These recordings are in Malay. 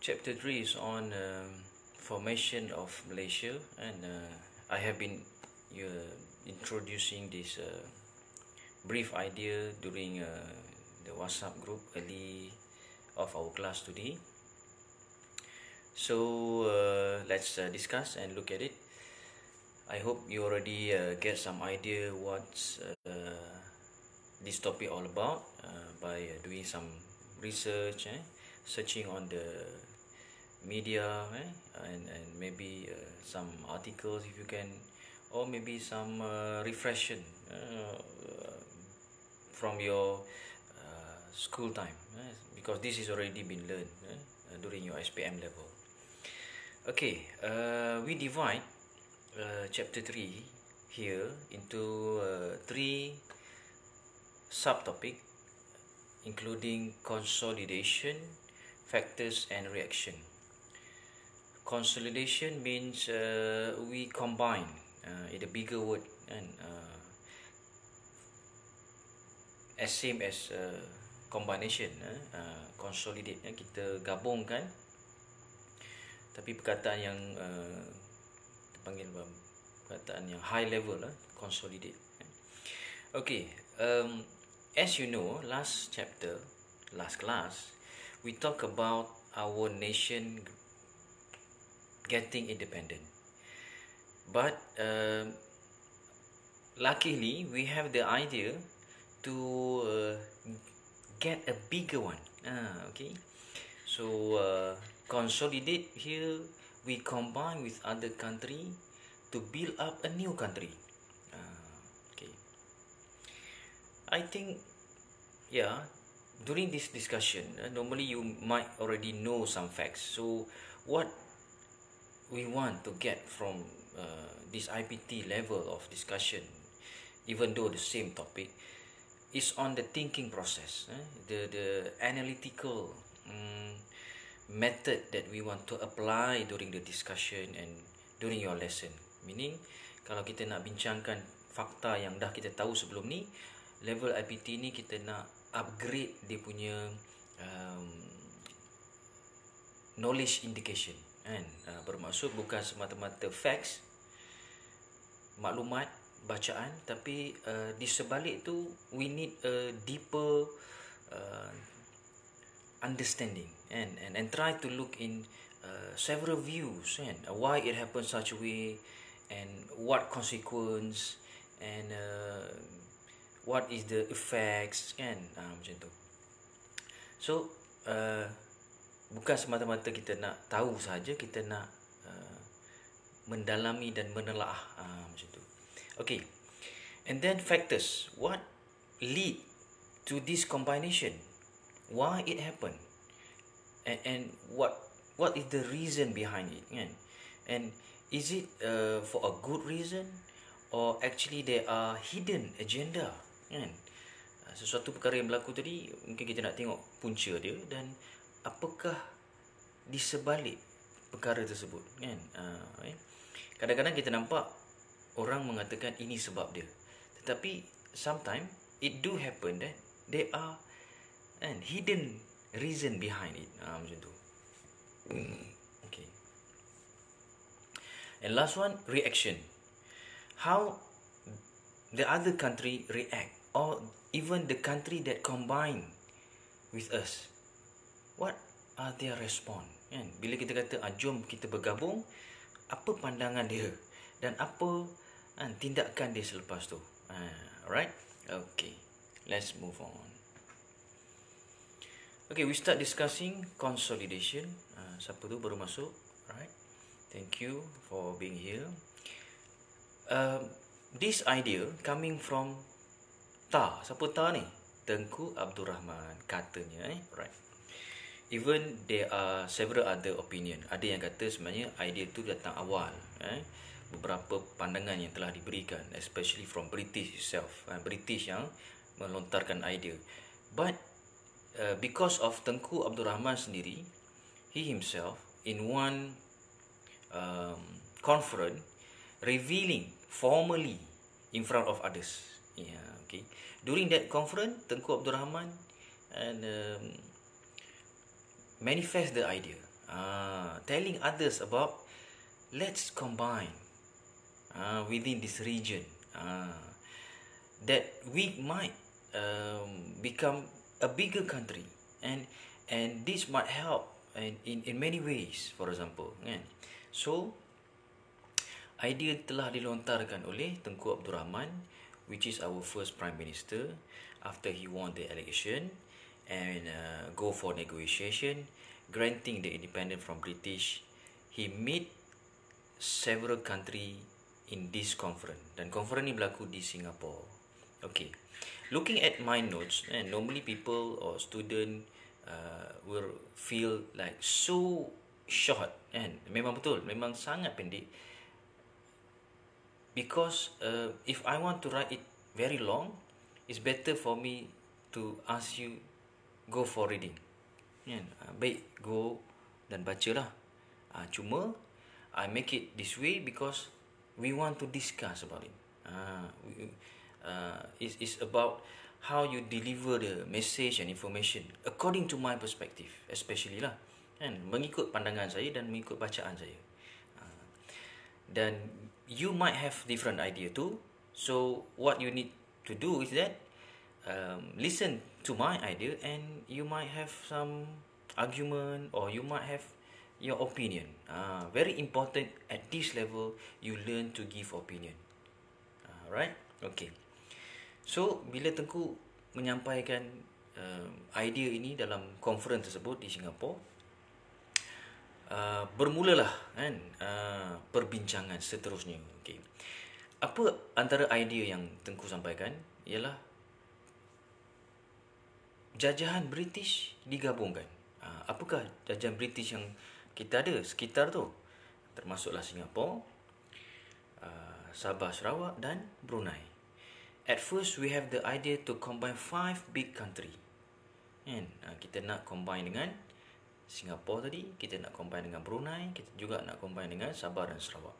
Chapter 3 is on formation of Malaysia, and I have been introducing this brief idea during the WhatsApp group early of our class today. So let's discuss and look at it. I hope you already get some idea what's this topic all about by doing some research, searching on the media, and maybe some articles if you can, or maybe some reflection from your school time, because this is already been learned during your SPM level. Okay, we divide chapter 3 here into 3 subtopic, including consolidation, factors, and reaction. Consolidation means we combine in a bigger word, and as same as combination, consolidate, kita gabungkan, tapi perkataan yang panggil perkataan yang high level, consolidate. Okay, as you know, last class, we talk about our nation getting independent, but luckily we have the idea to get a bigger one. Okay, so consolidate here, we combine with other country to build up a new country. Okay, I think, yeah, during this discussion, normally you might already know some facts. So what we want to get from this IPT level of discussion, even though the same topic, is on the thinking process, the analytical method that we want to apply during the discussion and during your lesson. Meaning, kalau kita nak bincangkan fakta yang dah kita tahu sebelum ni, level IPT ni kita nak upgrade dia punya knowledge indication, kan? Bermaksud bukan semata-mata facts, maklumat, bacaan, tapi di sebalik tu we need a deeper understanding, and try to look in several views, and why it happens such a way, and what consequence, and what is the effects, kan? Macam tu. So bukan semata-mata kita nak tahu saja, kita nak mendalami dan menelaah, macam tu. Okay, and then factors, what lead to this combination, why it happened, and what is the reason behind it, kan? And is it for a good reason, or actually there are hidden agenda, kan? Sesuatu perkara yang berlaku tadi, mungkin kita nak tengok punca dia dan apakah di sebalik perkara tersebut, kan? Kadang-kadang kita nampak orang mengatakan ini sebab dia, tetapi sometimes it do happen that there are hidden reason behind it, macam tu. Okay. And last one, reaction. How the other country react, or even the country that combine with us, what are their response, kan? Bila kita kata jom kita bergabung, apa pandangan dia dan apa tindakan dia selepas tu. Alright, okay, let's move on. Okay, we start discussing consolidation. Siapa tu baru masuk? Alright, thank you for being here. This idea coming from siapa ni? Tengku Abdul Rahman katanya, right? Even there are several other opinion. Ada yang kata sebenarnya idea tu datang awal, beberapa pandangan yang telah diberikan, especially from British itself, British yang melontarkan idea. But because of Tengku Abdul Rahman sendiri, he himself in one conference revealing formally in front of others. Okay. During that conference, Tengku Abdul Rahman and manifest the idea. telling others about let's combine within this region, that we might become a bigger country, and this might help in many ways, for example, kan. So idea telah dilontarkan oleh Tengku Abdul Rahman, which is our first Prime Minister after he won the election, and go for negotiation, granting the independence from British. He meet several country in this conference, dan conference ni berlaku di Singapore. Okay, looking at my notes, and normally people or student will feel like so short, and memang betul, memang sangat pendek. Because if I want to write it very long, it's better for me to ask you go for reading. Baik, go dan bacalah. Cuma I make it this way because we want to discuss about it. It's about how you deliver the message and information according to my perspective, especially lah, kan, mengikut pandangan saya dan mengikut bacaan saya. Dan you might have different idea too. So what you need to do is that listen to my idea, and you might have some argument, or you might have your opinion. Very important at this level, you learn to give opinion. Right? Okay. So bila Tengku menyampaikan idea ini dalam conference tersebut di Singapore, bermulalah kan perbincangan seterusnya. Okay. Apa antara idea yang Tengku sampaikan ialah jajahan British digabungkan. Apakah jajahan British yang kita ada sekitar tu? Termasuklah Singapura, Sabah, Sarawak dan Brunei. At first we have the idea to combine 5 big country. Kan? Kita nak combine dengan Singapura tadi, kita nak combine dengan Brunei, kita juga nak combine dengan Sabah dan Sarawak.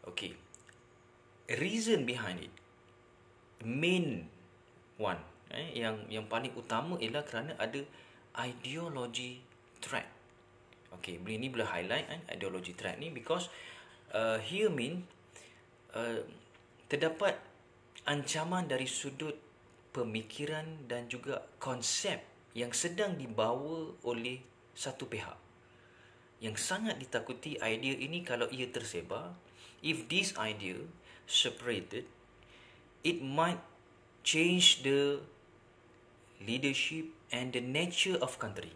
Okay. Reason behind it, main one, yang paling utama ialah kerana ada ideology threat. Okay, ini boleh highlight ideology threat ni because here mean terdapat ancaman dari sudut pemikiran dan juga konsep yang sedang dibawa oleh satu pihak, yang sangat ditakuti idea ini kalau ia tersebar. If this idea separated, it might change the leadership and the nature of country.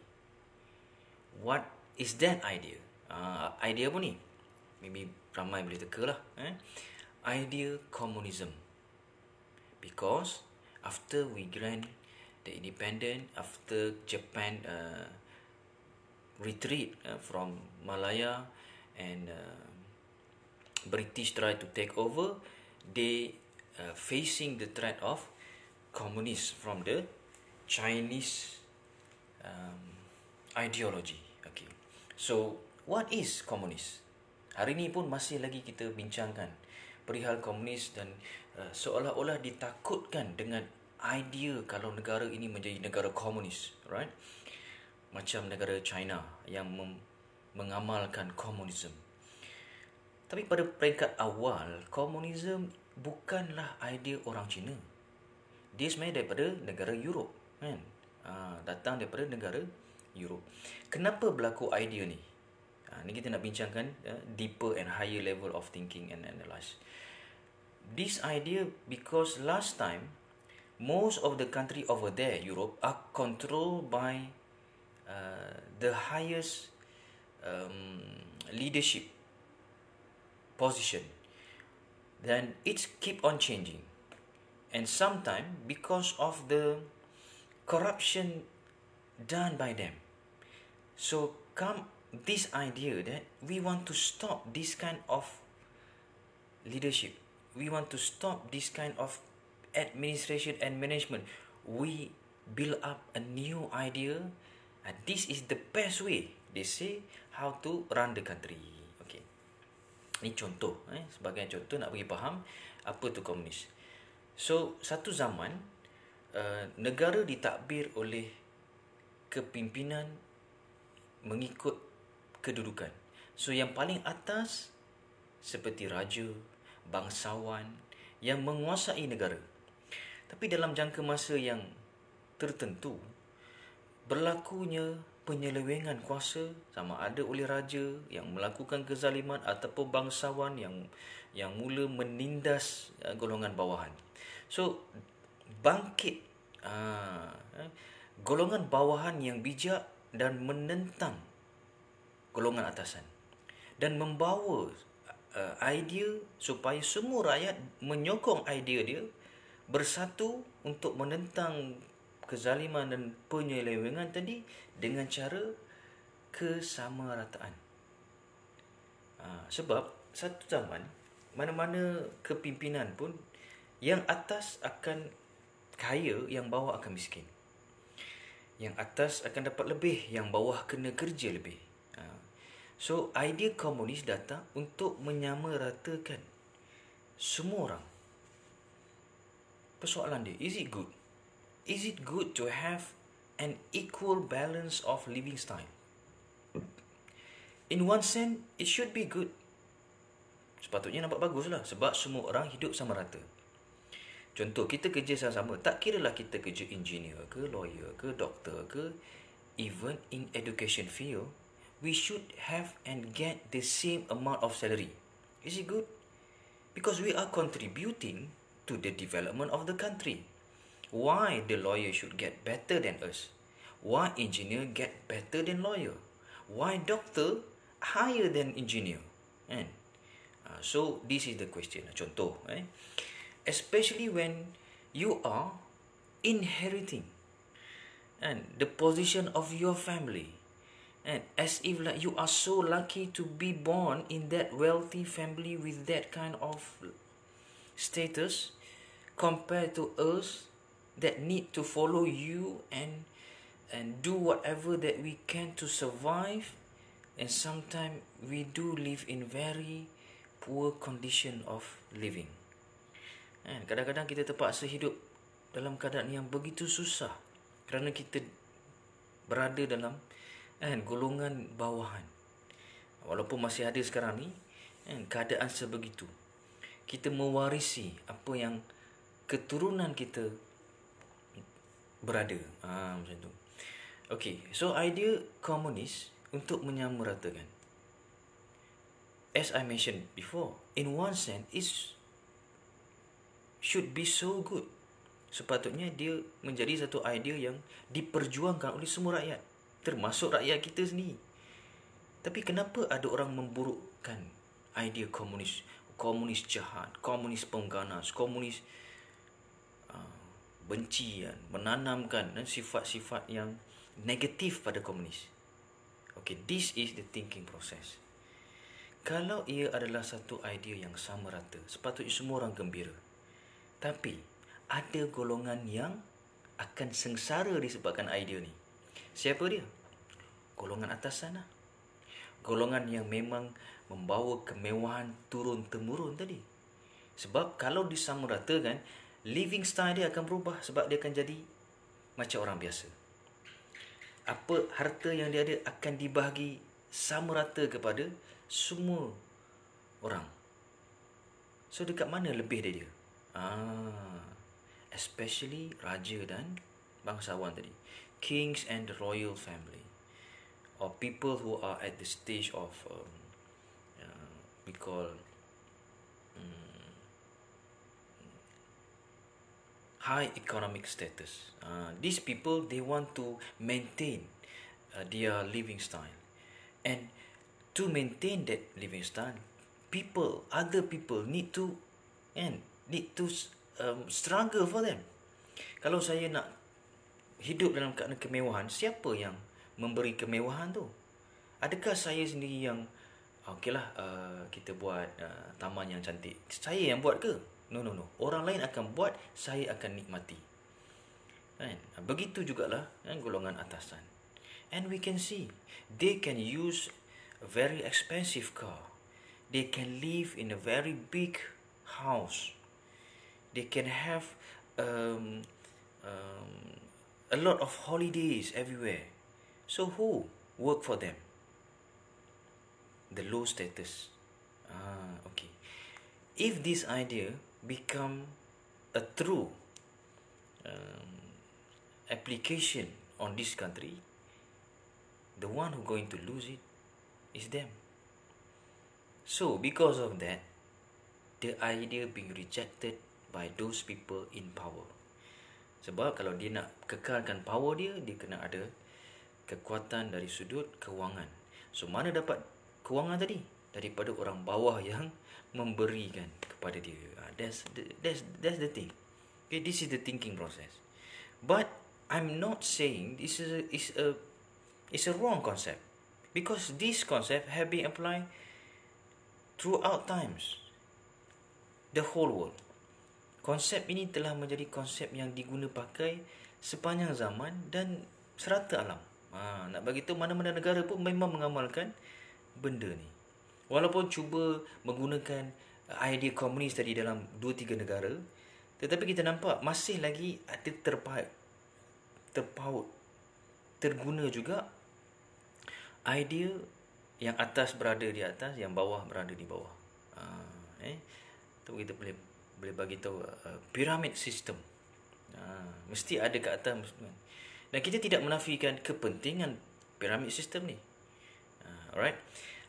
What is that idea? Idea apa ni? Maybe ramai boleh teka lah. Idea communism. Because after we grant the independence, after Japan retreat from Malaya, and British try to take over, they facing the threat of communist from the Chinese ideology. Okay, so what is communist? Hari ni pun masih lagi kita bincangkan perihal komunis, dan seolah-olah ditakutkan dengan idea kalau negara ini menjadi negara komunis, right? Macam negara China yang mengamalkan komunisme. Tapi pada peringkat awal, komunisme bukanlah idea orang Cina. Dia sebenarnya daripada negara Europe, kan? Datang daripada negara Europe. Kenapa berlaku idea ni? Ni kita nak bincangkan deeper and higher level of thinking and analyze. This idea because last time most of the country over there, Europe, are controlled by the highest leadership position. Then it keep on changing, and sometimes because of the corruption done by them. So come this idea that we want to stop this kind of leadership. We want to stop this kind of administration and management. We build up a new idea, and this is the best way, they say, how to run the country. Okay, ini contoh, sebagai contoh nak bagi faham apa tu komunis. So satu zaman negara ditadbir oleh kepimpinan mengikut kedudukan. So yang paling atas seperti raja, bangsawan yang menguasai negara. Tapi dalam jangka masa yang tertentu, berlakunya penyelewengan kuasa, sama ada oleh raja yang melakukan kezaliman ataupun bangsawan yang mula menindas golongan bawahan. So bangkit golongan bawahan yang bijak dan menentang golongan atasan dan membawa idea supaya semua rakyat menyokong idea dia, bersatu untuk menentang kezaliman dan penyelewengan tadi dengan cara kesamarataan. Sebab satu zaman mana-mana kepimpinan pun, yang atas akan kaya, yang bawah akan miskin. Yang atas akan dapat lebih, yang bawah kena kerja lebih. So idea komunis datang untuk menyamaratakan semua orang. Persoalan dia, is it good? Is it good to have an equal balance of living style? In one sense, it should be good. Sepatutnya nampak baguslah, sebab semua orang hidup sama rata. Contoh, kita kerja sama-sama, tak kiralah kita kerja engineer ke, lawyer ke, doktor ke, even in education field, we should have and get the same amount of salary. Is it good? Because we are contributing to the development of the country. Why the lawyer should get better than us? Why engineer get better than lawyer? Why doctor higher than engineer? So this is the question. Contoh, especially when you are inheriting the position of your family, and as if like you are so lucky to be born in that wealthy family with that kind of status, compared to us that need to follow you and do whatever that we can to survive, and sometimes we do live in very poor condition of living. Kadang-kadang kita terpaksa hidup dalam keadaan yang begitu susah kerana kita berada dalam golongan bawahan. Walaupun masih ada sekarang ni keadaan sebegitu, kita mewarisi apa yang keturunan kita berada. Macam tu. Okay, so idea komunis untuk menyamaratakan, as I mentioned before, in one sense it should be so good. Sepatutnya dia menjadi satu idea yang diperjuangkan oleh semua rakyat, termasuk rakyat kita sendiri. Tapi kenapa ada orang memburukkan idea komunis? Komunis jahat, komunis pengganas, komunis benci, menanamkan sifat-sifat yang negatif pada komunis. Okay, this is the thinking process. Kalau ia adalah satu idea yang sama rata, sepatutnya semua orang gembira. Tapi ada golongan yang akan sengsara disebabkan idea ni. Siapa dia? Golongan atasan lah. Golongan yang memang membawa kemewahan turun-temurun tadi. Sebab kalau disamaratakan, living style dia akan berubah, sebab dia akan jadi macam orang biasa. Apa harta yang dia ada akan dibahagi sama rata kepada semua orang. So dekat mana lebih dia? Especially raja dan bangsawan tadi, kings and the royal family, or people who are at the stage of we call high economic status. These people, they want to maintain their living style, and to maintain that living style, other people need to struggle for them. Kalau saya nak hidup dalam keadaan kemewahan, siapa yang memberi kemewahan tu? Adakah saya sendiri yang kita buat taman yang cantik, saya yang buat ke? No. Orang lain akan buat, saya akan nikmati. Begitu jugalah golongan atasan. And we can see they can use a very expensive car. They can live in a very big house. They can have a lot of holidays everywhere. So who work for them? the low status. Okay. If this idea become a true application on this country, the one who going to lose it is them. So because of that, the idea being rejected by those people in power. Sebab kalau dia nak kekalkan power dia kena ada kekuatan dari sudut kewangan. So mana dapat kewangan tadi? Daripada orang bawah yang memberikan kepada dia. That's the thing. Okay, this is the thinking process. But I'm not saying this is a wrong concept, because this concept have been applied throughout times, the whole world. Konsep ini telah menjadi konsep yang diguna pakai sepanjang zaman dan serata alam. Nak bagi tahu mana-mana negara pun memang mengamalkan benda ni. Walaupun cuba menggunakan idea komunis tadi dalam 2-3 negara, tetapi kita nampak masih lagi ada terpaut, terguna juga idea yang atas berada di atas, yang bawah berada di bawah. Tu kita boleh bagi tahu pyramid system. Mesti ada kat atas. Dan kita tidak menafikan kepentingan pyramid system ni. Alright.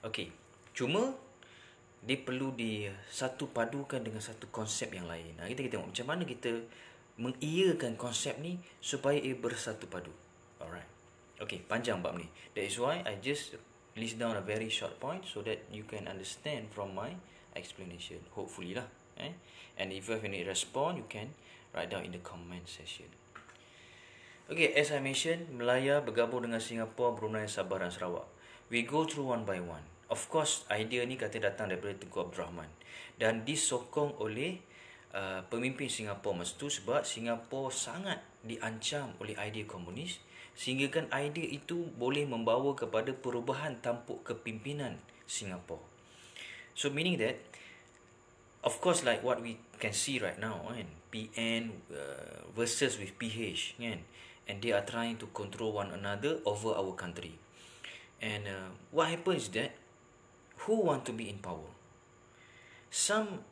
Okay. Cuma dia perlu satu padukan dengan satu konsep yang lain. Kita tengok macam mana kita mengiyakan konsep ni supaya ia bersatu padu. Alright. Okay, panjang bab ni. That is why I just list down a very short point so that you can understand from my explanation. Hopefully lah. And if you have any response, you can write down in the comment section. Okay, as I mentioned, Melaya bergabung dengan Singapura, Brunei, Sabah dan Sarawak. We go through one by one. Of course, idea ni kata datang daripada Tunku Abdul Rahman dan disokong oleh pemimpin Singapura masa tu, sebab Singapura sangat diancam oleh idea komunis, sehingga kan idea itu boleh membawa kepada perubahan tampuk kepimpinan Singapura. So meaning that, of course, like what we can see right now, kan, PN versus with PH, kan, and they are trying to control one another over our country. And what happens is that, who want to be in power? Some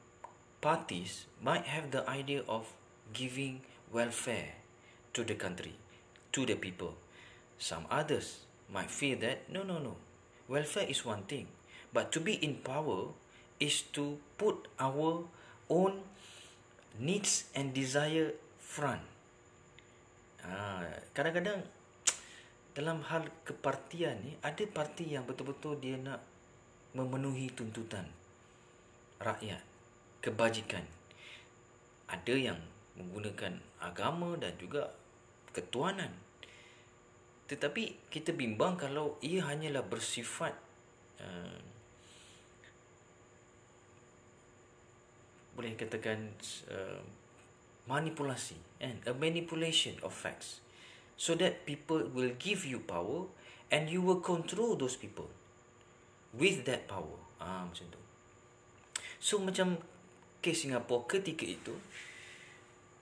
parties might have the idea of giving welfare to the country, to the people. Some others might feel that no, welfare is one thing, but to be in power is to put our own needs and desire front. Kadang-kadang dalam hal kepartian ni, ada parti yang betul-betul dia nak memenuhi tuntutan rakyat, kebajikan. Ada yang menggunakan agama dan juga ketuanan. Tetapi kita bimbang kalau ia hanyalah bersifat boleh katakan manipulasi, a manipulation of facts, so that people will give you power and you will control those people with that power. Macam tu. So macam kes Singapura ketika itu,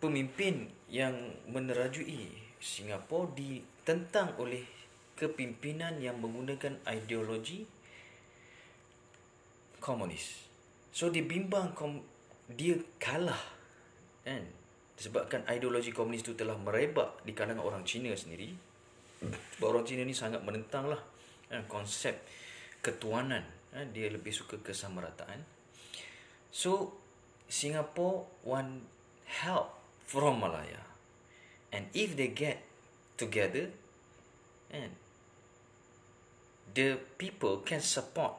pemimpin yang menerajui Singapura ditentang oleh kepimpinan yang menggunakan ideologi komunis. So dia bimbang dia kalah, kan, disebabkan ideologi komunis itu telah merebak di kalangan orang Cina sendiri. Sebab orang Cina ni sangat menentang lah konsep ketuanan. Dia lebih suka kesamarataan. So Singapore want help from Malaya, and if they get together, and the people can support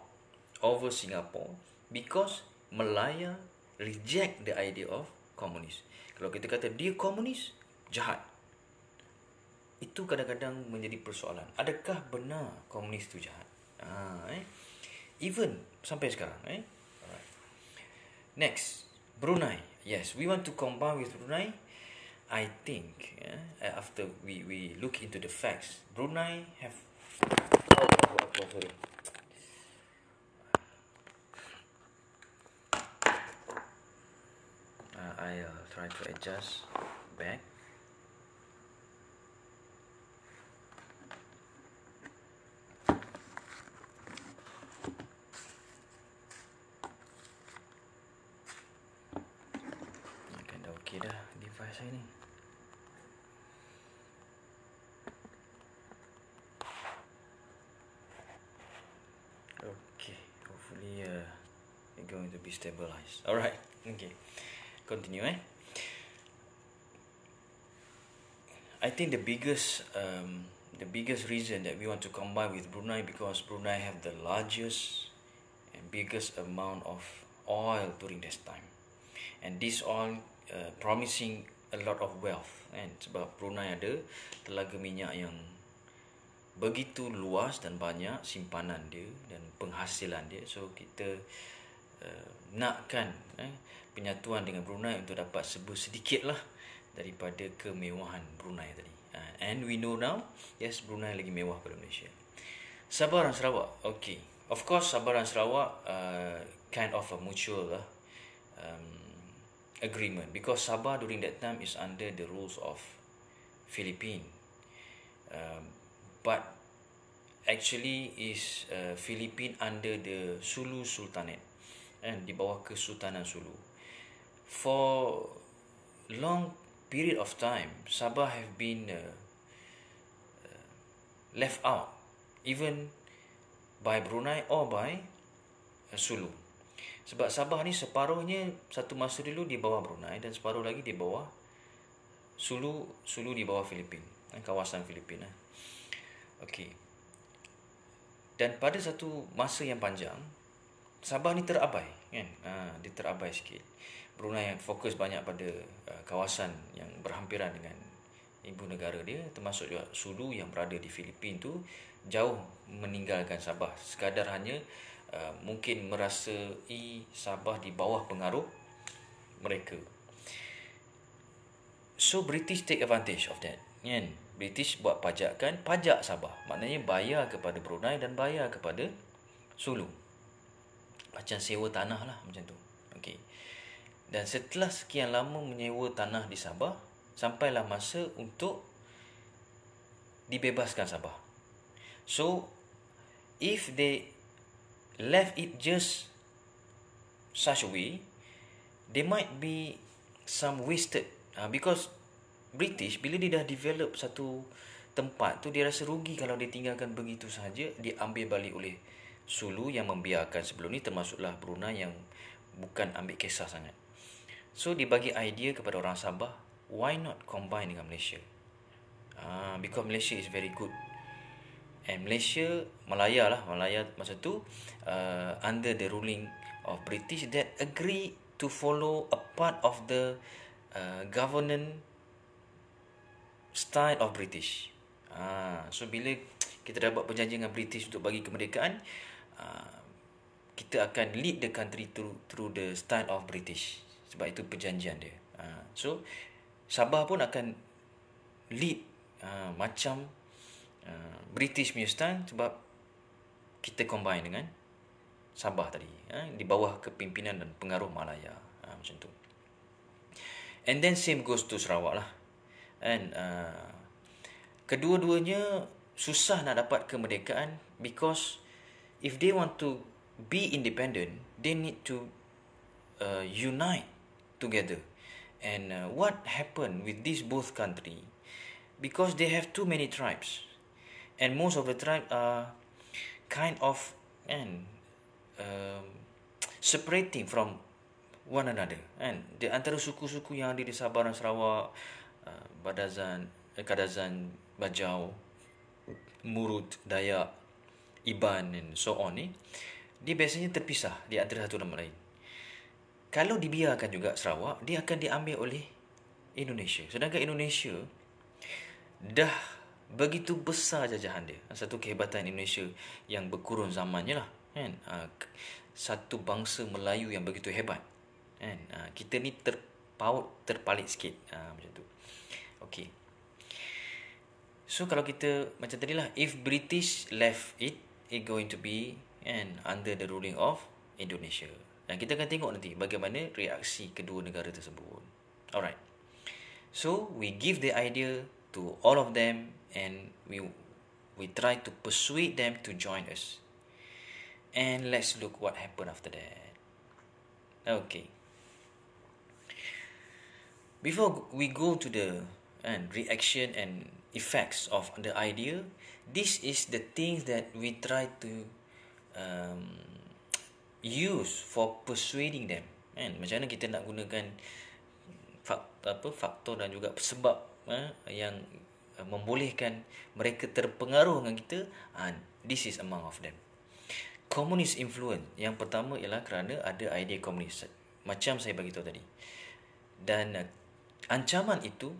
over Singapore, because Malaya reject the idea of komunis. Kalau kita kata dia komunis, jahat, itu kadang-kadang menjadi persoalan. Adakah benar komunis itu jahat? Even sampai sekarang. Alright. Next, Brunei. Yes, we want to combine with Brunei. I think after we look into the facts, Brunei have sorry. I'll try to adjust back. saya ni. Okay, hopefully it's going to be stabilized. Alright, okay. Continue, I think the biggest reason that we want to combine with Brunei, because Brunei have the largest and biggest amount of oil during this time, and this oil promising a lot of wealth, kan? Sebab Brunei ada telaga minyak yang begitu luas dan banyak simpanan dia dan penghasilan dia. So kita nakkan penyatuan dengan Brunei untuk dapat sedikit lah daripada kemewahan Brunei tadi. And we know now, yes, Brunei lagi mewah pada Malaysia. Sabah dan Sarawak, okay. Of course, Sabah dan Sarawak kind of a mutual agreement, because Sabah during that time is under the rules of Philippines. But actually is Philippines under the Sulu Sultanate, and di bawah Kesultanan Sulu. For long period of time, Sabah have been left out, even by Brunei or by Sulu. Sebab Sabah ni separuhnya satu masa dulu di bawah Brunei dan separuh lagi di bawah Sulu di bawah Filipin, kawasan Filipin. Okey. Dan pada satu masa yang panjang, Sabah ni terabai, kan? Dia terabai sikit. Brunei yang fokus banyak pada kawasan yang berhampiran dengan ibu negara dia, termasuk juga Sulu yang berada di Filipin tu jauh meninggalkan Sabah, sekadar hanya mungkin merasai Sabah di bawah pengaruh mereka. So British take advantage of that, kan? British buat pajak Sabah, maknanya bayar kepada Brunei dan bayar kepada Sulu, macam sewa tanah lah, macam tu. Okey. Dan setelah sekian lama menyewa tanah di Sabah, sampailah masa untuk dibebaskan Sabah. So if they left it just such a way, there might be some wasted, because British bila dia dah develop satu tempat tu, dia rasa rugi kalau dia tinggalkan begitu sahaja, diambil balik oleh Sulu yang membiarkan sebelum ni, termasuklah Brunei yang bukan ambil kisah sangat. So dia bagi idea kepada orang Sabah, why not combine dengan Malaysia? Because Malaysia is very good. And Malaya masa tu under the ruling of British that agree to follow a part of the governance style of British. So bila kita dapat perjanjian dengan British untuk bagi kemerdekaan, kita akan lead the country through the style of British. Sebab itu perjanjian dia. So Sabah pun akan lead macam British punya style, sebab kita combine dengan Sabah tadi, di bawah kepimpinan dan pengaruh Malaya, macam tu. And then same goes to Sarawak lah. And kedua-duanya susah nak dapat kemerdekaan, because if they want to be independent, they need to unite together. And what happened with these both country, because they have too many tribes, and most of the tribe are kind of separating from one another, and di antara suku-suku yang ada di Sabah dan Sarawak, Kadazan, Bajau, Murut, Dayak, Iban and so on ni, dia biasanya terpisah di antara satu sama lain. Kalau dibiarkan juga Sarawak, dia akan diambil oleh Indonesia. Sedangkan Indonesia dah begitu besar jajahan dia. Satu kehebatan Indonesia yang berkurun zamannya lah, kan? Satu bangsa Melayu yang begitu hebat, kan? Kita ni terpalit sikit, macam tu. Okey. So kalau kita macam tadilah, if British left it going to be under the ruling of Indonesia. Dan kita akan tengok nanti bagaimana reaksi kedua negara tersebut. Alright. So we give the idea to all of them, and we try to persuade them to join us. And let's look what happened after that. Okay. before we go to the reaction and effects of the idea, this is the things that we try to um, use for persuading them. Kan? Macam mana kita nak gunakan faktor dan juga sebab yang membolehkan mereka terpengaruh dengan kita. This is among of them. Communist influence. Yang pertama ialah kerana ada idea komunis, macam saya bagi tahu tadi. Dan ancaman itu,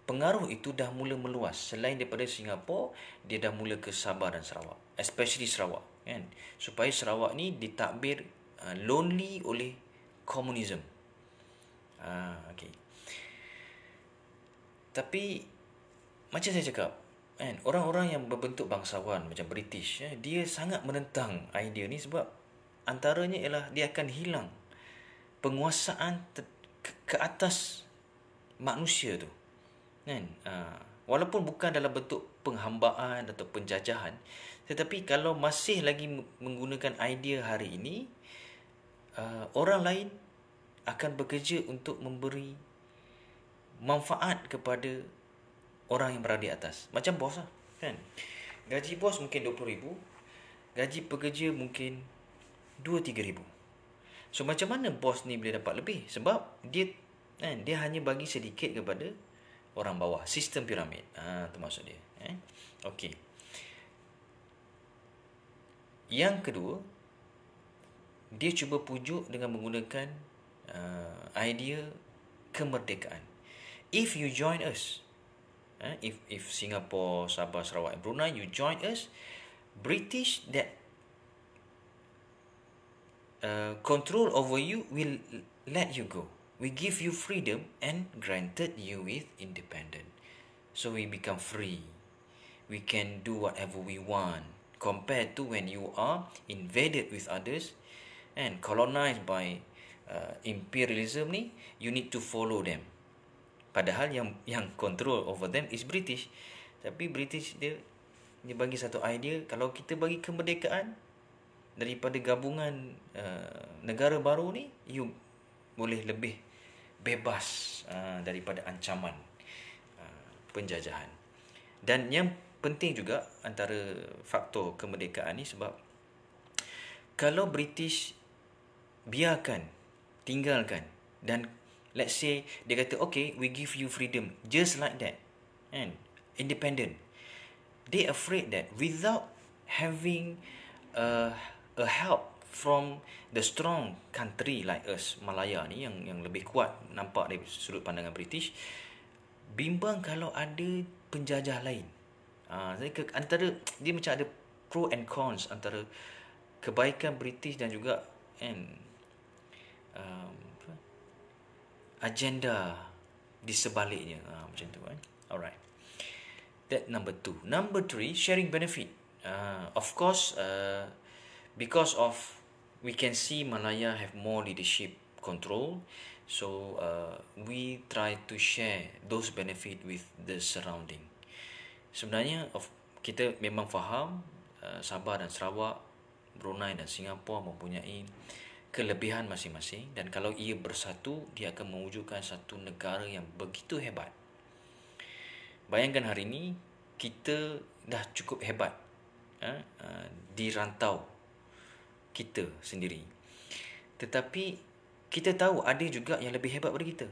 pengaruh itu dah mula meluas. Selain daripada Singapura, dia dah mula ke Sabah dan Sarawak, especially Sarawak, kan? Supaya Sarawak ni ditakbir lonely oleh komunisme. Okay. Tapi macam saya cakap, kan, orang-orang yang berbentuk bangsawan macam British, dia sangat menentang idea ni sebab antaranya ialah dia akan hilang penguasaan ke atas manusia tu, kan? Walaupun bukan dalam bentuk penghambaan atau penjajahan, tetapi kalau masih lagi menggunakan idea hari ini, orang lain akan bekerja untuk memberi manfaat kepada orang yang berada di atas. Macam bos lah, kan? Gaji bos mungkin 20,000, gaji pekerja mungkin 2-3,000. So macam mana bos ni boleh dapat lebih? Sebab dia hanya bagi sedikit kepada orang bawah. Sistem piramid. Tu maksud dia. Okey. Yang kedua, dia cuba pujuk dengan menggunakan idea kemerdekaan. If you join us, if Singapore, Sabah, Sarawak, and Brunei, you join us, British that control over you will let you go. We give you freedom and granted you with independence. So we become free. We can do whatever we want. Compared to when you are invaded with others and colonized by imperialism ni, you need to follow them. Padahal yang control over them is British. Tapi British dia bagi satu idea, kalau kita bagi kemerdekaan daripada gabungan negara baru ni, you boleh lebih bebas daripada ancaman penjajahan. Dan yang penting juga antara faktor kemerdekaan ni, sebab kalau British biarkan, tinggalkan, dan let's say dia kata okay, we give you freedom just like that, and independent, they afraid that without having a help from the strong country like us, Malaya ni yang lebih kuat nampak dari sudut pandangan British, bimbang kalau ada penjajah lain. Antara dia macam ada pro and cons antara kebaikan British dan juga agenda di sebaliknya, macam tu kan. Alright, that number 2. Number 3, sharing benefit. Of course, because of we can see Malaya have more leadership control, so we try to share those benefit with the surrounding. Sebenarnya kita memang faham Sabah dan Sarawak, Brunei dan Singapura mempunyai kelebihan masing-masing, dan kalau ia bersatu, dia akan mewujudkan satu negara yang begitu hebat. Bayangkan hari ini kita dah cukup hebat di rantau kita sendiri, tetapi kita tahu ada juga yang lebih hebat daripada kita,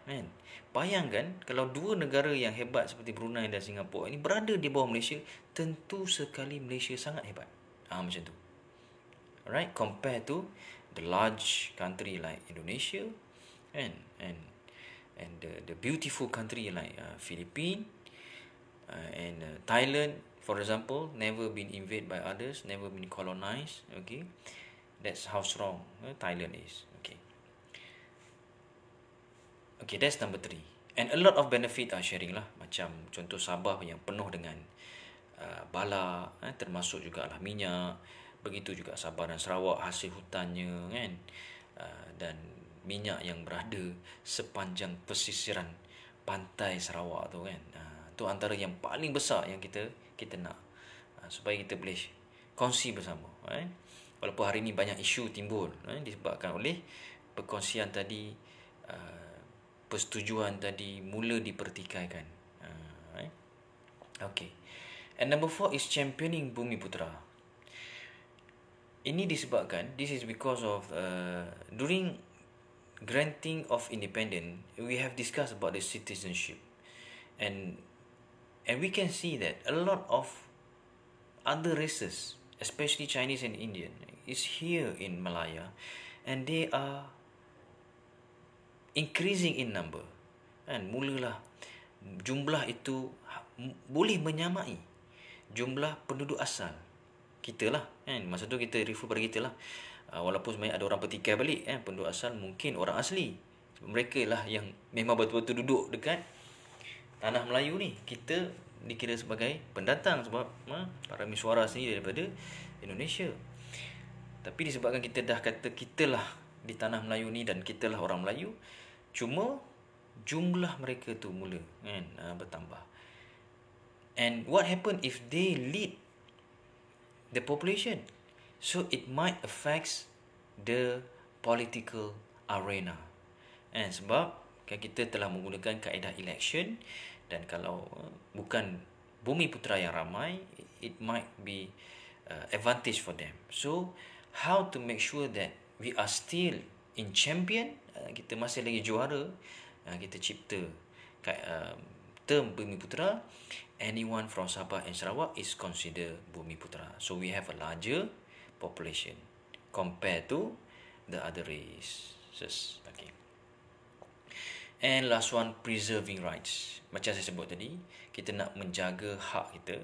kan? Bayangkan kalau dua negara yang hebat seperti Brunei dan Singapura ini berada di bawah Malaysia, tentu sekali Malaysia sangat hebat. Macam tu. Alright, compared to the large country like Indonesia and the beautiful country like Philippines and Thailand, for example, never been invaded by others, never been colonized. Okay, that's how strong Thailand is. Okay, that's number 3. And a lot of benefit are sharing lah. Macam contoh Sabah yang penuh dengan bala, termasuk juga lah minyak. Begitu juga Sabah dan Sarawak, hasil hutannya, kan, dan minyak yang berada sepanjang pesisiran pantai Sarawak tu, kan. Tu antara yang paling besar yang kita nak, supaya kita boleh kongsi bersama, Walaupun hari ini banyak isu timbul disebabkan oleh perkongsian tadi, persetujuan tadi mula dipertikaikan. Right? Okay. And number 4 is championing Bumiputera. Ini disebabkan, this is because of during granting of independence, we have discussed about the citizenship, and we can see that a lot of other races, especially Chinese and Indian, is here in Malaya, and they are increasing in number. Kan, mulalah jumlah itu boleh menyamai jumlah penduduk asal kita lah, kan. Masa tu kita refer pada kita lah. Walaupun sebenarnya ada orang petikai balik, penduduk asal mungkin orang asli. Mereka lah yang memang betul-betul duduk dekat tanah Melayu ni. Kita dikira sebagai pendatang sebab para misuara sendiri daripada Indonesia. Tapi disebabkan kita dah kata kita lah di tanah Melayu ni dan kita lah orang Melayu, cuma jumlah mereka tu mula, kan, bertambah. And what happen if they lead the population? So it might affect the political arena. And sebab kan kita telah menggunakan kaedah election, dan kalau bukan Bumiputera yang ramai, it might be advantage for them. So how to make sure that we are still in champion, kita masih lagi juara, kita cipta term Bumiputera. Anyone from Sabah and Sarawak is considered Bumiputera. So we have a larger population compared to the other races. Okay. And last one, preserving rights. Macam saya sebut tadi, kita nak menjaga hak kita.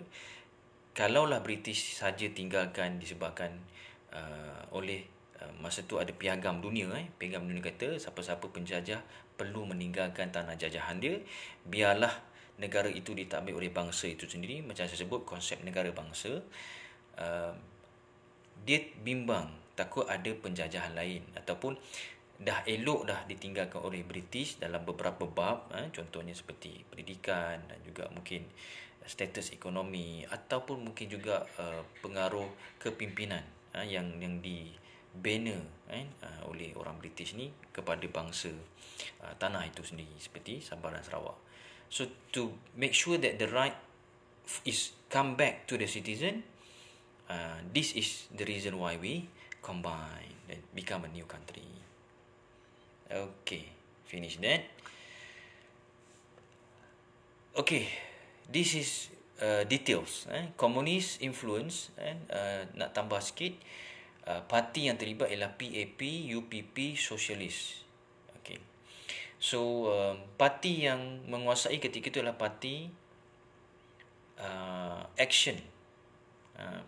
Kalaulah British saja tinggalkan disebabkan oleh masa tu ada piagam dunia, piagam dunia kata siapa-siapa penjajah perlu meninggalkan tanah jajahan dia, biarlah negara itu ditabik oleh bangsa itu sendiri. Macam saya sebut, konsep negara bangsa, dia bimbang takut ada penjajahan lain, ataupun dah elok dah ditinggalkan oleh British dalam beberapa bab, contohnya seperti pendidikan dan juga mungkin status ekonomi, ataupun mungkin juga pengaruh kepimpinan yang dibina oleh orang British ni kepada bangsa tanah itu sendiri, seperti Sabah dan Sarawak. So to make sure that the right is come back to the citizen, this is the reason why we combine and become a new country. Okay, finish that. Okay, this is details. Komunis influence, nak tambah sikit. Parti yang terlibat ialah PAP, UPP, Sosialis. Okay. So parti yang menguasai ketika itu adalah parti Action,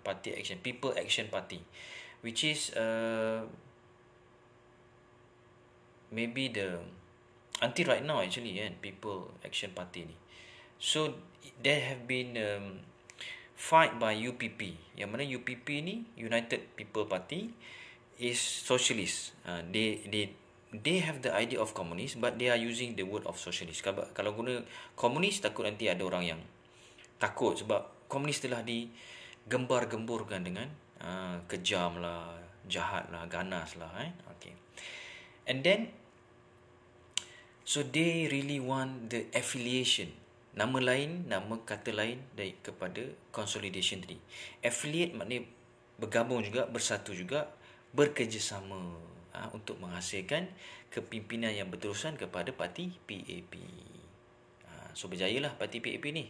Parti Action, People Action Party, which is maybe the until right now actually, People Action Party ni. So there have been fight by UPP, yang mana UPP ni, United People Party, is socialist. They have the idea of communist, but they are using the word of socialist. Kalau guna komunis, takut nanti ada orang yang takut, sebab komunis telah digembar-gemburkan dengan kejam lah, jahat lah, ganas lah. Okay. And then, so they really want the affiliation. Nama lain, nama kata lain dari kepada consolidation tadi. Affiliate maknanya bergabung juga, bersatu juga, bekerjasama untuk menghasilkan kepimpinan yang berterusan kepada parti PAP. So berjayalah parti PAP ni,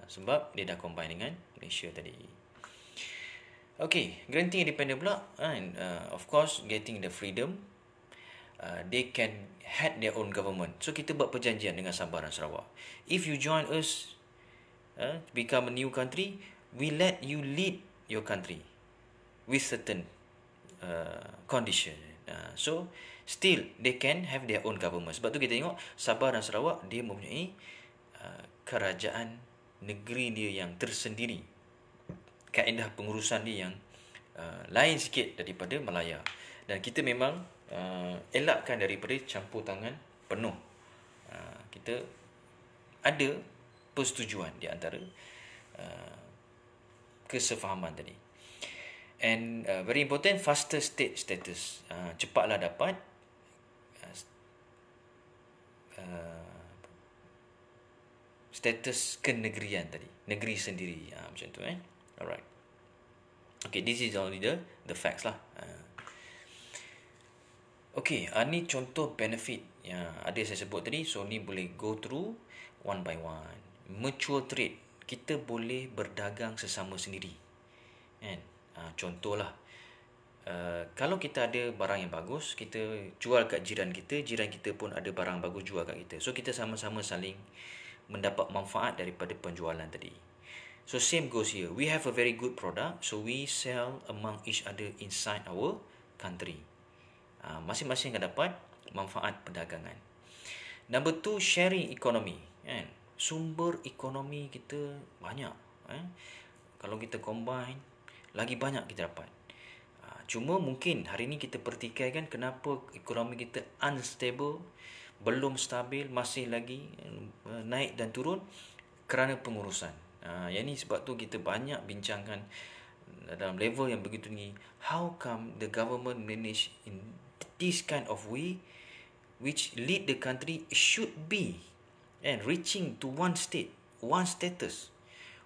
sebab dia dah combine dengan Malaysia tadi. Okay, granting independent pula, and of course getting the freedom. They can head their own government. So kita buat perjanjian dengan Sabah dan Sarawak. If you join us, become a new country, we let you lead your country with certain condition. So still they can have their own government. Sebab tu kita tengok Sabah dan Sarawak, dia mempunyai kerajaan negeri dia yang tersendiri. Kaedah pengurusan dia yang lain sikit daripada Malaya. Dan kita memang elakkan daripada campur tangan penuh. Kita ada persetujuan di antara kesefahaman tadi. And very important, faster state status. Cepatlah dapat status kenegerian tadi, negeri sendiri, macam tu. Alright. Okay, this is only the facts lah. Okay, ni contoh benefit yang ada saya sebut tadi. So ni boleh go through one by one. Mutual trade, kita boleh berdagang sesama sendiri, kan? Contohlah, kalau kita ada barang yang bagus, kita jual kat jiran kita pun ada barang bagus jual kat kita. So kita sama-sama saling mendapat manfaat daripada penjualan tadi. So same goes here. We have a very good product, so we sell among each other inside our country. Masing-masing akan dapat manfaat perdagangan. Number 2, sharing economy, kan? Sumber ekonomi kita banyak, kalau kita combine, lagi banyak kita dapat. Cuma mungkin hari ni kita pertikaikan kenapa ekonomi kita unstable, belum stabil, masih lagi naik dan turun kerana pengurusan. Yang ni sebab tu kita banyak bincangkan dalam level yang begitu tinggi. How come the government manage in this kind of way, which lead the country should be and reaching to one state, one status,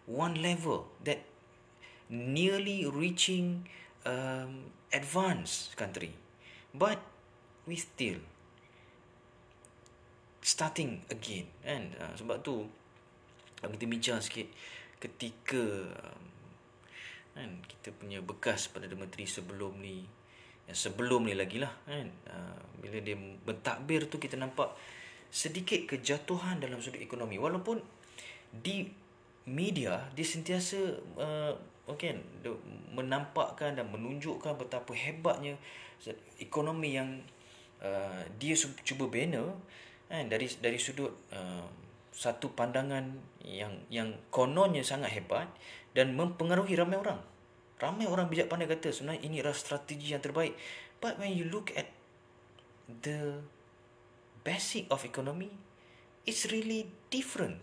one level that nearly reaching advanced country, but we still starting again, kan? Sebab tu kita bincang sikit ketika kan, kita punya bekas Perdana Menteri sebelum ni, yang sebelum ni lagi lah, kan? Bila dia mentadbir tu, kita nampak sedikit kejatuhan dalam sudut ekonomi. Walaupun di media dia sentiasa menampakkan dan menunjukkan betapa hebatnya ekonomi yang dia cuba bina, kan, dari sudut satu pandangan yang kononnya sangat hebat dan mempengaruhi ramai orang. Ramai orang bijak pandai kata sebenarnya ini adalah strategi yang terbaik. But when you look at the basic of economy, it's really different.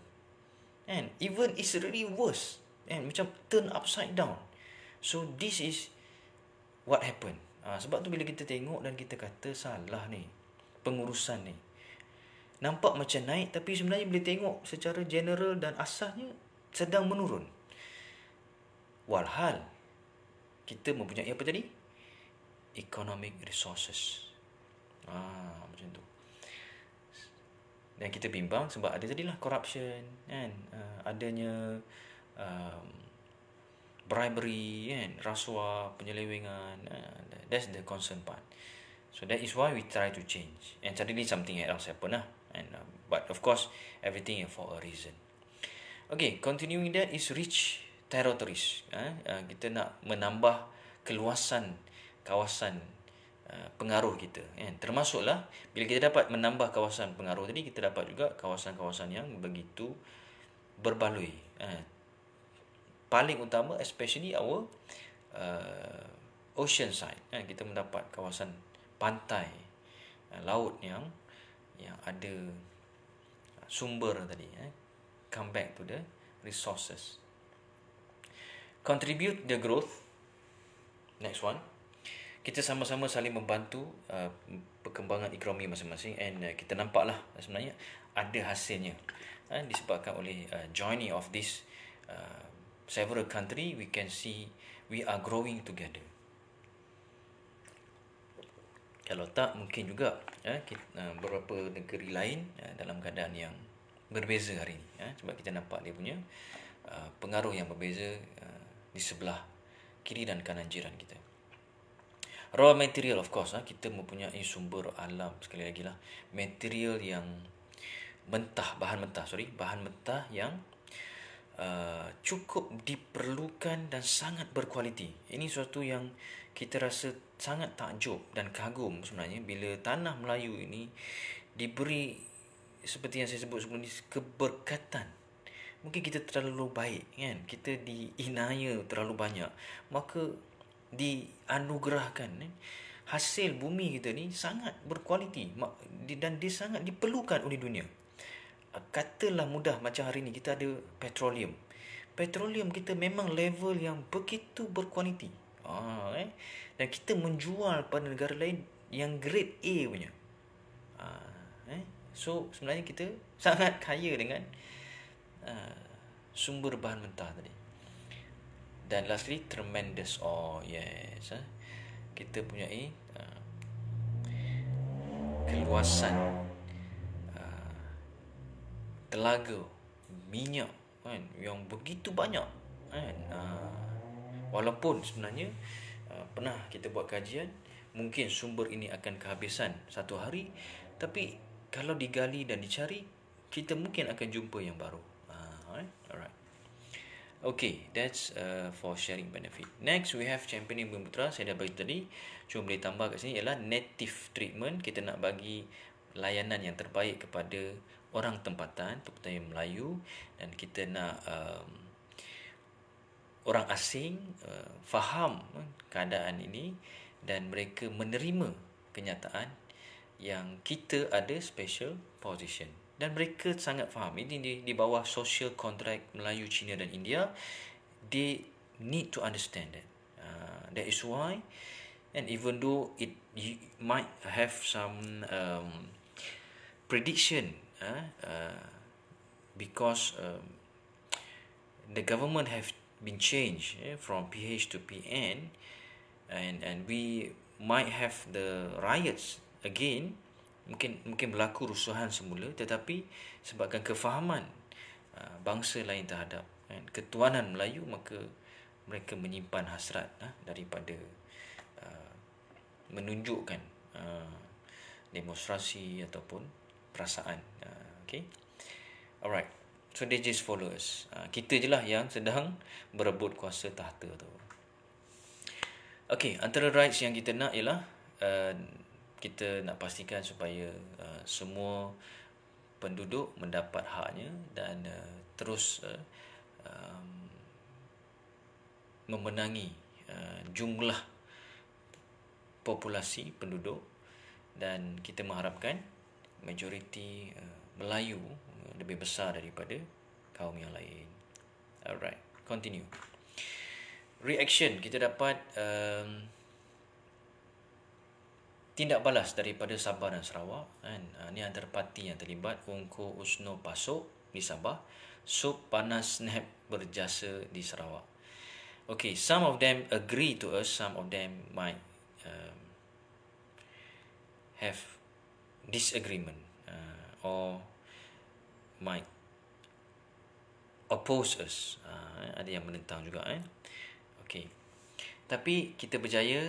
And even it's really worse. And macam turn upside down. So this is what happened. Sebab tu bila kita tengok dan kita kata salah ni, pengurusan ni, nampak macam naik, tapi sebenarnya bila tengok secara general dan asasnya sedang menurun. Walhal kita mempunyai apa tadi? Economic resources. Macam tu. Dan kita bimbang sebab ada tadilah corruption, kan? Adanya bribery, kan? Rasuah, penyelewengan. That's the concern part. So that is why we try to change. And suddenly something else happen lah. But of course, everything for a reason. Okay, continuing that is rich territories. Kita nak menambah keluasan kawasan pengaruh kita, kan? Termasuklah bila kita dapat menambah kawasan pengaruh tadi, kita dapat juga kawasan-kawasan yang begitu berbaloi. Paling utama especially our ocean side, kita mendapat kawasan pantai, laut yang ada sumber tadi. Come back to the resources. Contribute the growth. Next one. Kita sama-sama saling membantu perkembangan ekonomi masing-masing, and kita nampaklah sebenarnya ada hasilnya. Disebabkan oleh joining of this several country, we can see we are growing together. Kalau tak, mungkin juga beberapa negeri lain dalam keadaan yang berbeza hari ini, sebab kita nampak dia punya pengaruh yang berbeza di sebelah kiri dan kanan jiran kita. Raw material, of course, kita mempunyai sumber alam, sekali lagi lah, material yang bahan mentah yang cukup diperlukan dan sangat berkualiti. Ini suatu yang kita rasa sangat takjub dan kagum sebenarnya bila tanah Melayu ini diberi, seperti yang saya sebut sebelum ni, keberkatan. Mungkin kita terlalu baik, kan? Kita diinaya terlalu banyak, maka dianugerahkan hasil bumi kita ni sangat berkualiti dan dia sangat diperlukan oleh dunia. Katalah mudah macam hari ni kita ada petroleum. Petroleum kita memang level yang begitu berkualiti. Dan kita menjual pada negara lain yang grade A punya. So sebenarnya kita sangat kaya dengan sumber bahan mentah tadi. Dan lastly, tremendous. Oh yes, kita punyai keluasan telaga minyak kan yang begitu banyak kan. Walaupun sebenarnya pernah kita buat kajian, mungkin sumber ini akan kehabisan satu hari, tapi kalau digali dan dicari, kita mungkin akan jumpa yang baru. Alright. Okay, that's for sharing benefit. Next, we have championing Bumi Putra. Saya dah bagi tadi. Cuma boleh tambah kat sini ialah native treatment. Kita nak bagi layanan yang terbaik kepada orang tempatan, tempatan yang Melayu, dan kita nak orang asing faham keadaan ini dan mereka menerima kenyataan yang kita ada special position. Dan mereka sangat faham. Ini di bawah social contract Melayu, Cina dan India. They need to understand that. That is why, and even though it might have some prediction, because the government have been changed from PH to PN, and we might have the riots again. Mungkin berlaku rusuhan semula, tetapi sebabkan kefahaman bangsa lain terhadap ketuanan Melayu, maka mereka menyimpan hasrat daripada menunjukkan demonstrasi ataupun perasaan. Okay, alright. So they just follow us. Kita je lah yang sedang berebut kuasa tahta tu. Okay, antara rights yang kita nak ialah kita nak pastikan supaya semua penduduk mendapat haknya dan terus memenangi jumlah populasi penduduk, dan kita mengharapkan majoriti Melayu lebih besar daripada kaum yang lain. Alright, continue. Reaction, kita dapat tindak balas daripada Sabah dan Sarawak kan. Ini antara parti yang terlibat. Ungko Usno Pasok di Sabah, Sup Panas Snap berjasa di Sarawak. Okay, some of them agree to us, some of them might have disagreement or might oppose us. Ada yang menentang juga Okay. Tapi kita berjaya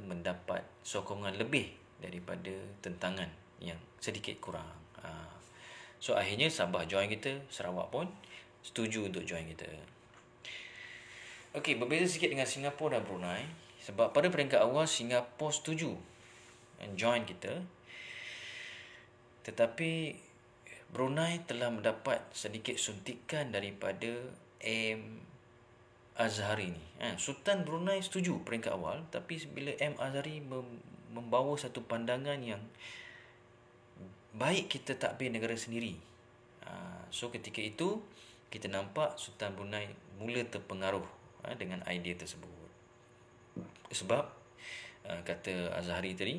mendapat sokongan lebih daripada tentangan yang sedikit kurang. So akhirnya Sabah join kita, Sarawak pun setuju untuk join kita. Okey, berbeza sikit dengan Singapura dan Brunei, sebab pada peringkat awal Singapura setuju join kita, tetapi Brunei telah mendapat sedikit suntikan daripada M Azhari ni. Sultan Brunei setuju peringkat awal, tapi bila M Azhari membawa satu pandangan yang baik kita takbir negara sendiri. So ketika itu kita nampak Sultan Brunei mula terpengaruh dengan idea tersebut. Sebab kata Azhari tadi,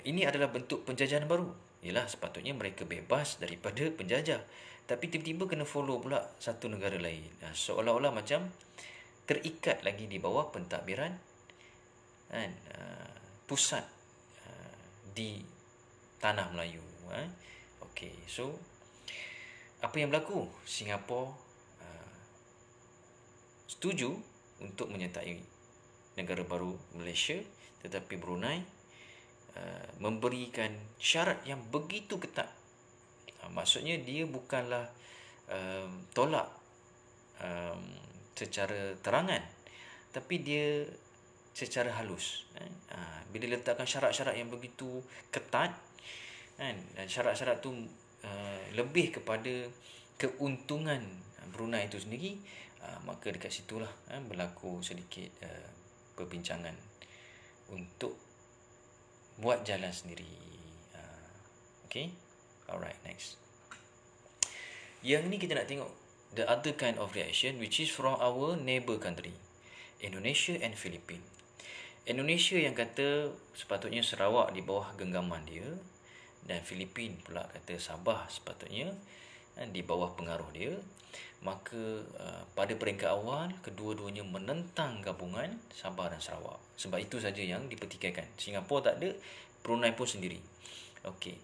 ini adalah bentuk penjajahan baru. Yalah, sepatutnya mereka bebas daripada penjajah, tapi tiba-tiba kena follow pula satu negara lain. Seolah-olah macam terikat lagi di bawah pentadbiran pusat di tanah Melayu. Okey, so apa yang berlaku? Singapura setuju untuk menyertai negara baru Malaysia, tetapi Brunei memberikan syarat yang begitu ketat. Maksudnya dia bukanlah tolak secara terangan, tapi dia secara halus. Bila letakkan syarat-syarat yang begitu ketat, dan syarat-syarat tu lebih kepada keuntungan Brunei itu sendiri, maka dekat situlah berlaku sedikit perbincangan untuk buat jalan sendiri. Okay, alright, next. Yang ni kita nak tengok the other kind of reaction, which is from our neighbor country, Indonesia and Philippines. Indonesia yang kata sepatutnya Sarawak di bawah genggaman dia, dan Filipin pula kata Sabah sepatutnya di bawah pengaruh dia. Maka pada peringkat awal kedua-duanya menentang gabungan Sabah dan Sarawak. Sebab itu saja yang dipertikaikan. Singapura tak ada, Brunei pun sendiri. Okey.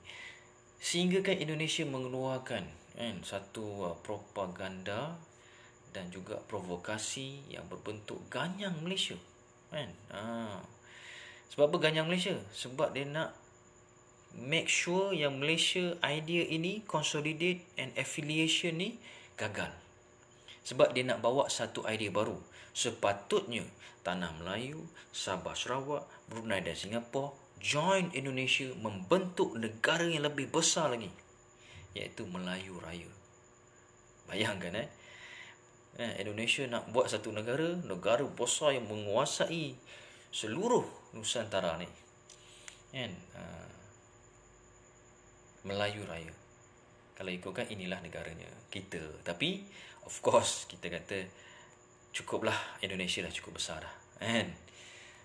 Sehingga kan Indonesia mengeluarkan satu propaganda dan juga provokasi yang berbentuk ganyang Malaysia. Sebab apa ganyang Malaysia? Sebab dia nak make sure yang Malaysia idea ini, consolidate and affiliation ni gagal. Sebab dia nak bawa satu idea baru. Sepatutnya Tanah Melayu, Sabah Sarawak, Brunei dan Singapura join Indonesia membentuk negara yang lebih besar lagi, iaitu Melayu Raya. Bayangkan Indonesia nak buat satu negara besar yang menguasai seluruh Nusantara ni. Melayu Raya. Kalau ikutkan inilah negaranya kita. Tapi of course kita kata cukuplah, Indonesia dah cukup besar dah.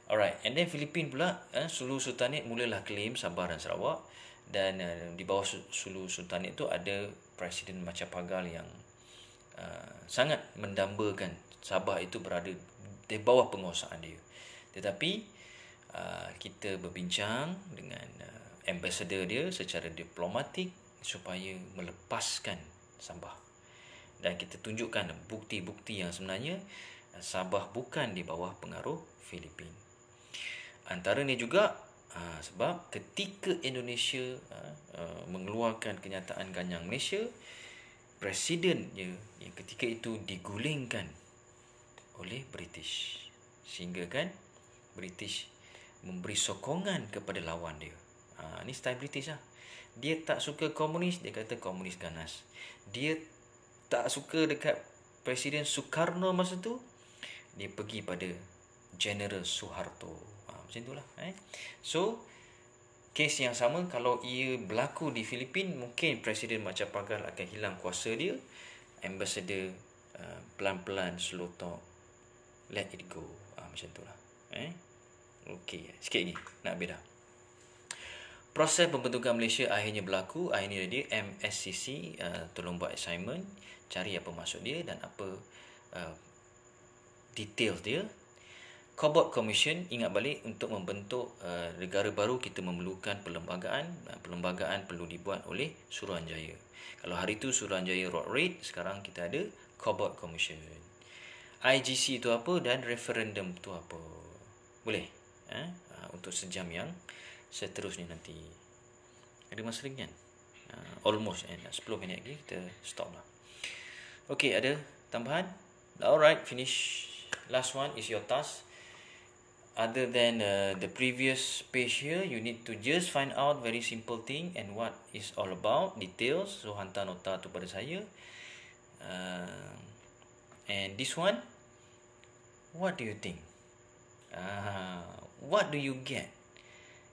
Alright, and then Filipin pula Sulu Sultanate mulalah claim Sabah dan Sarawak, dan di bawah Sulu Sultanate tu ada Presiden Macapagal yang sangat mendambakan Sabah itu berada di bawah penguasaan dia. Tetapi kita berbincang dengan ambassador dia secara diplomatik supaya melepaskan Sabah, dan kita tunjukkan bukti-bukti yang sebenarnya Sabah bukan di bawah pengaruh Filipin. Antaranya juga sebab ketika Indonesia mengeluarkan kenyataan ganyang Malaysia, presiden dia yang ketika itu digulingkan oleh British, sehingga kan British memberi sokongan kepada lawan dia. Ni style British lah. Dia tak suka komunis, dia kata komunis ganas. Dia tak suka dekat Presiden Soekarno masa tu, dia pergi pada General Suharto. Macam itulah. So, kes yang sama kalau ia berlaku di Filipin, mungkin Presiden Macapagal akan hilang kuasa dia. Ambassador pelan-pelan slow talk, let it go. Macam itulah. Okey, sikit lagi nak habis dah. Proses pembentukan Malaysia akhirnya berlaku. Akhirnya dia MSCC tolong buat assignment, cari apa maksud dia dan apa details dia. Cobalt Commission, ingat balik, untuk membentuk negara baru kita memerlukan perlembagaan. Perlembagaan perlu dibuat oleh Suruhanjaya. Kalau hari itu Suruhanjaya Road Raid, sekarang kita ada Cobalt Commission. IGC itu apa dan referendum itu apa? Boleh untuk sejam yang seterusnya nanti. Ada masa lagi kan? Almost 10 minit lagi kita stop lah. Okay, ada tambahan? Alright, finish. Last one is your task. Other than the previous page here, you need to just find out very simple thing and what is all about, details. So hantar nota tu pada saya. And this one, what do you think? What do you get?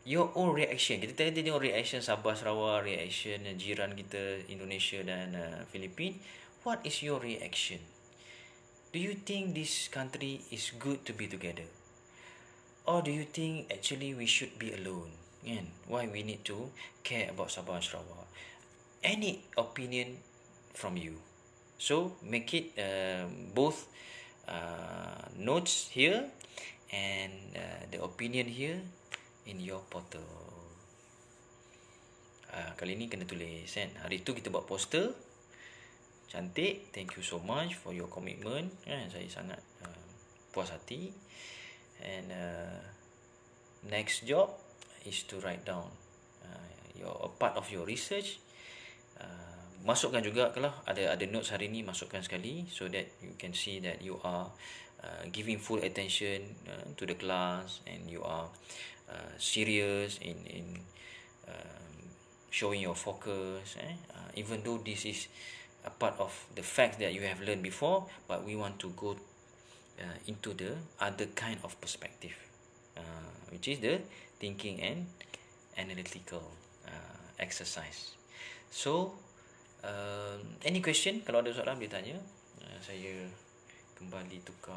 Your own reaction. Kita tadi tengok reaction Sabah Sarawak, reaction jiran kita Indonesia dan Filipin. What is your reaction? Do you think this country is good to be together? Or do you think actually we should be alone? And why we need to care about Sabah and Sarawak? Any opinion from you? So make it both notes here and the opinion here in your portal. Kali ni kena tulis kan. Hari tu kita buat poster cantik. Thank you so much for your commitment. Saya sangat puas hati. And next job is to write down a part of your research. Masukkan juga kalau ada notes hari ni, masukkan sekali so that you can see that you are giving full attention to the class and you are serious in showing your focus. Even though this is a part of the facts that you have learned before, but we want to go into the other kind of perspective, which is the thinking and analytical exercise. So any question, kalau ada soalan boleh tanya. Saya kembali tukar